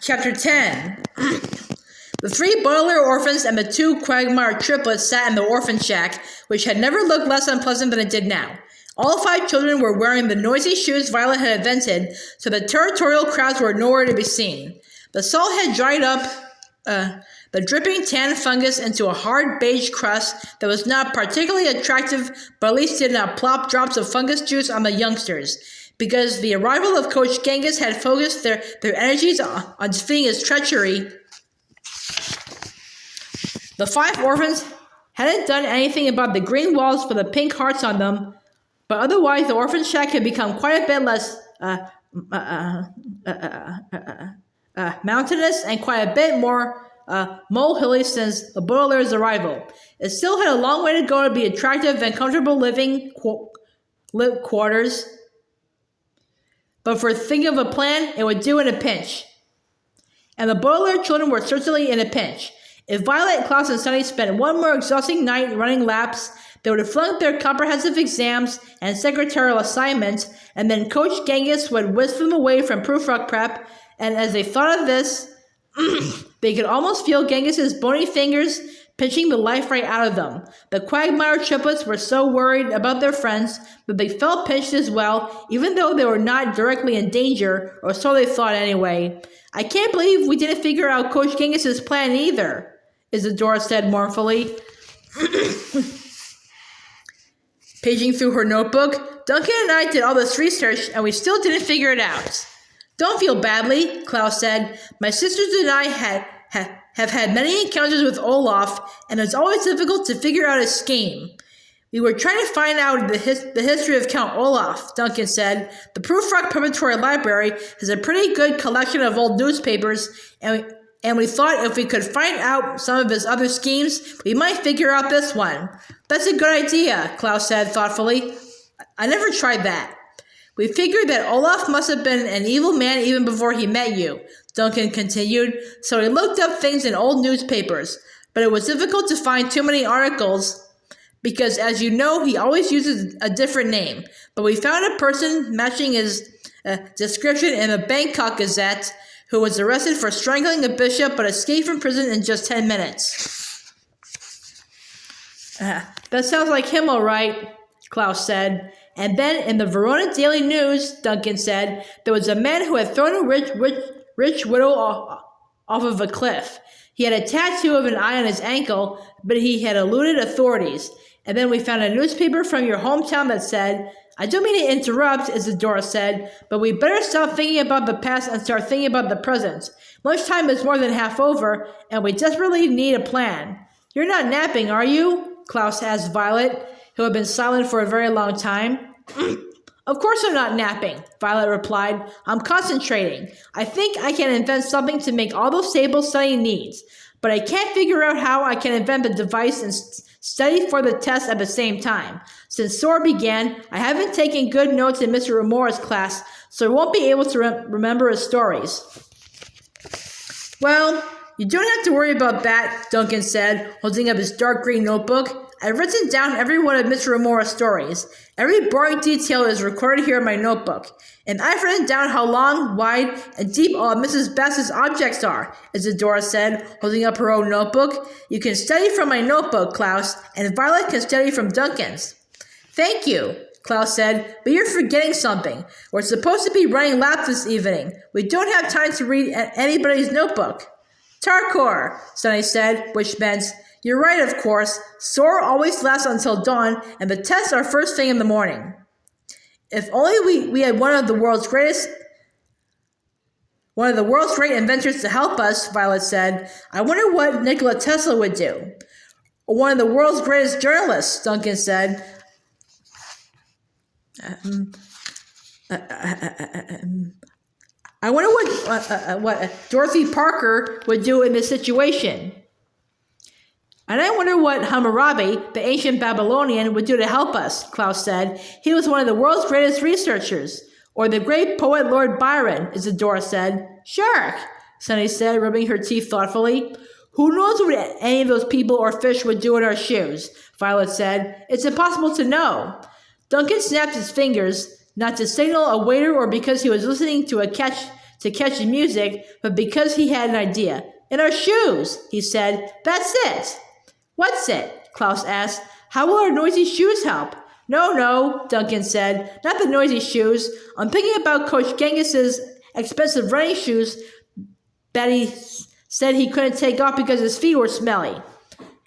Chapter 10. The 3 Baudelaire orphans and the 2 quagmire triplets sat in the orphan shack, which had never looked less unpleasant than it did now. All 5 children were wearing the noisy shoes Violet had invented, so the territorial crowds were nowhere to be seen. The salt had dried up the dripping tan fungus into a hard beige crust that was not particularly attractive, but at least did not plop drops of fungus juice on the youngsters, because the arrival of Coach Genghis had focused their energies on defeating his treachery. The 5 orphans hadn't done anything about the green walls with the pink hearts on them, but otherwise the orphan shack had become quite a bit less mountainous and quite a bit more molehilly since the Baudelaires' arrival. It still had a long way to go to be attractive and comfortable living quarters, but for thinking of a plan, it would do in a pinch. And the Baudelaire children were certainly in a pinch. If Violet, Klaus, and Sunny spent one more exhausting night running laps, they would have flunked their comprehensive exams and secretarial assignments, and then Coach Genghis would whisk them away from proofread prep, and as they thought of this, they could almost feel Genghis's bony fingers pinching the life right out of them. The quagmire triplets were so worried about their friends that they felt pinched as well, even though they were not directly in danger, or so they thought anyway. I can't believe we didn't figure out Coach Genghis's plan either, Isadora said mournfully. Paging through her notebook, Duncan and I did all this research and we still didn't figure it out. Don't feel badly, Klaus said. My sisters and I have had many encounters with Olaf, and it's always difficult to figure out his scheme. We were trying to find out the history of Count Olaf, Duncan said. The Proofrock Preparatory Library has a pretty good collection of old newspapers, and we thought if we could find out some of his other schemes, we might figure out this one. That's a good idea, Klaus said thoughtfully. I never tried that. We figured that Olaf must have been an evil man even before he met you, Duncan continued, so he looked up things in old newspapers, but it was difficult to find too many articles because, as you know, he always uses a different name. But we found a person matching his description in the Bangkok Gazette who was arrested for strangling a bishop but escaped from prison in just 10 minutes. That sounds like him, all right, Klaus said. And then in the Verona Daily News, Duncan said, there was a man who had thrown a rich widow off of a cliff. He had a tattoo of an eye on his ankle, but he had eluded authorities. And then we found a newspaper from your hometown that said, I don't mean to interrupt, Isadora said, but we better stop thinking about the past and start thinking about the present. Lunchtime is more than half over, and we desperately need a plan. You're not napping, are you? Klaus asked Violet, who had been silent for a very long time. Of course I'm not napping, Violet replied. I'm concentrating. I think I can invent something to make all those tables Sunny needs, but I can't figure out how I can invent the device and study for the test at the same time. Since S.O.R.E began, I haven't taken good notes in Mr. Remora's class, so I won't be able to remember his stories. Well, you don't have to worry about that, Duncan said, holding up his dark green notebook. I've written down every one of Mr. Remora's stories. Every boring detail is recorded here in my notebook. And I've written down how long, wide, and deep all of Mrs. Bass's objects are, Isadora said, holding up her own notebook. You can study from my notebook, Klaus, and Violet can study from Duncan's. Thank you, Klaus said, but you're forgetting something. We're supposed to be running laps this evening. We don't have time to read anybody's notebook. Tarkor, Sunny said, which meant, you're right, of course. S.O.R.E always lasts until dawn, and the tests are first thing in the morning. If only we had one of the world's great inventors to help us, Violet said. I wonder what Nikola Tesla would do. Or one of the world's greatest journalists, Duncan said. I wonder what Dorothy Parker would do in this situation. And I wonder what Hammurabi, the ancient Babylonian, would do to help us, Klaus said. He was one of the world's greatest researchers. Or the great poet Lord Byron, Isadora said. Sure, Sunny said, rubbing her teeth thoughtfully. Who knows what any of those people or fish would do in our shoes, Violet said. It's impossible to know. Duncan snapped his fingers, not to signal a waiter or because he was listening to a catch to catch the music, but because he had an idea. In our shoes, he said. That's it. What's it? Klaus asked. How will our noisy shoes help? No, Duncan said. Not the noisy shoes. I'm thinking about Coach Genghis's expensive running shoes that he said he couldn't take off because his feet were smelly.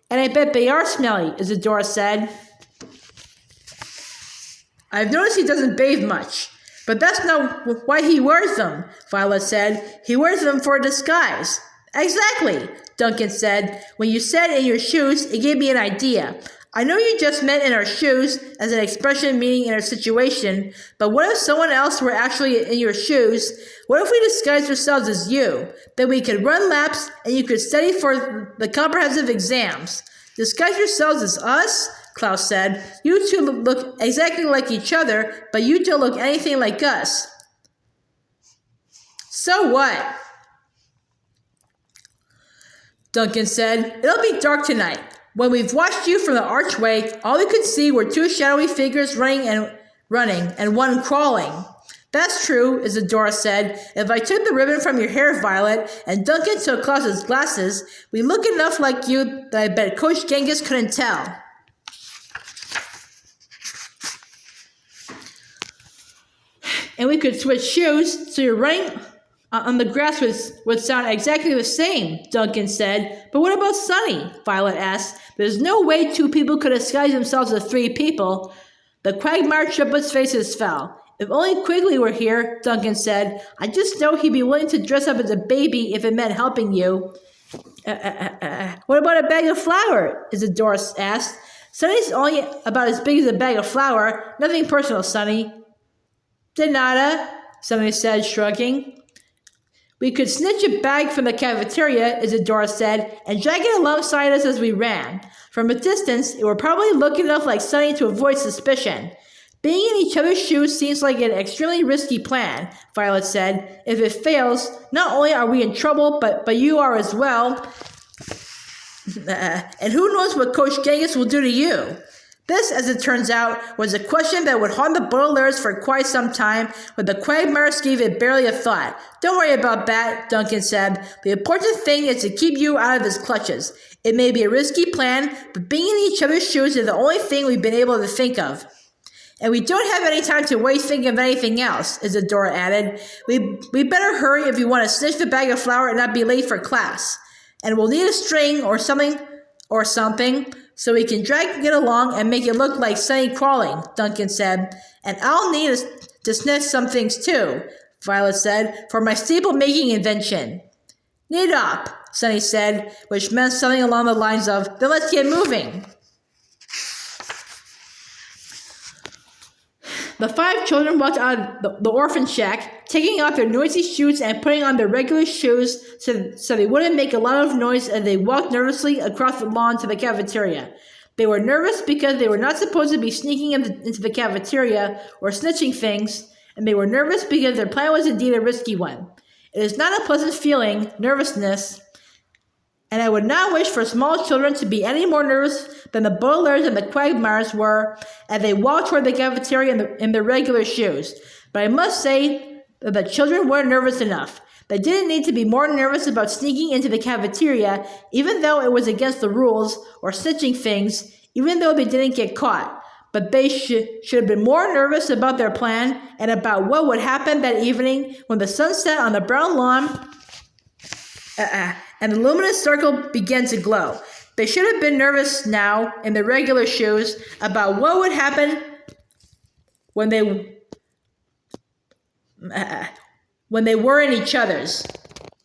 And I bet they are smelly, Isadora said. I've noticed he doesn't bathe much. But that's not why he wears them, Violet said. He wears them for a disguise. Exactly, Duncan said. When you said in your shoes, it gave me an idea. I know you just meant in our shoes as an expression meaning in our situation, but what if someone else were actually in your shoes? What if we disguised ourselves as you? Then we could run laps and you could study for the comprehensive exams. Disguise yourselves as us? Klaus said. You two look exactly like each other, but you don't look anything like us. So what? Duncan said. It'll be dark tonight. When we've watched you from the archway, all we could see were two shadowy figures running and one crawling. That's true, Isadora said. If I took the ribbon from your hair, Violet, and Duncan took Klaus's glasses, we look enough like you that I bet Coach Genghis couldn't tell. And we could switch shoes, so your running on the grass would sound exactly the same, Duncan said. But what about Sunny? Violet asked. There's no way two people could disguise themselves as three people. The Quagmire triplets' faces fell. If only Quigley were here, Duncan said. I just know he'd be willing to dress up as a baby if it meant helping you. What about a bag of flour? Isadora asked. Sunny's only about as big as a bag of flour. Nothing personal, Sunny. De nada, Sunny said, shrugging. We could snitch a bag from the cafeteria, Isadora said, and drag it alongside us as we ran. From a distance, it would probably look enough like Sunny to avoid suspicion. Being in each other's shoes seems like an extremely risky plan, Violet said. If it fails, not only are we in trouble, but you are as well. And who knows what Coach Genghis will do to you? This, as it turns out, was a question that would haunt the Baudelaires for quite some time, but the Quagmires gave it barely a thought. Don't worry about that, Duncan said. The important thing is to keep you out of his clutches. It may be a risky plan, but being in each other's shoes is the only thing we've been able to think of. And we don't have any time to waste thinking of anything else, Isadora added. We better hurry if we want to snitch the bag of flour and not be late for class. And we'll need a string or something, so we can drag it along and make it look like Sunny crawling, Duncan said. And I'll need to snitch some things too, Violet said, for my staple-making invention. Knit up, Sunny said, which meant something along the lines of, then let's get moving. The five children walked out of the orphan shack, taking off their noisy shoes and putting on their regular shoes so they wouldn't make a lot of noise as they walked nervously across the lawn to the cafeteria. They were nervous because they were not supposed to be sneaking into the cafeteria or snitching things, and they were nervous because their plan was indeed a risky one. It is not a pleasant feeling, nervousness, and I would not wish for small children to be any more nervous than the Baudelaires and the Quagmires were as they walked toward the cafeteria in their regular shoes. But I must say that the children weren't nervous enough. They didn't need to be more nervous about sneaking into the cafeteria, even though it was against the rules, or snitching things, even though they didn't get caught. But they should have been more nervous about their plan and about what would happen that evening when the sun set on the brown lawn and the luminous circle began to glow. They should have been nervous now, in their regular shoes, about what would happen when they were in each other's.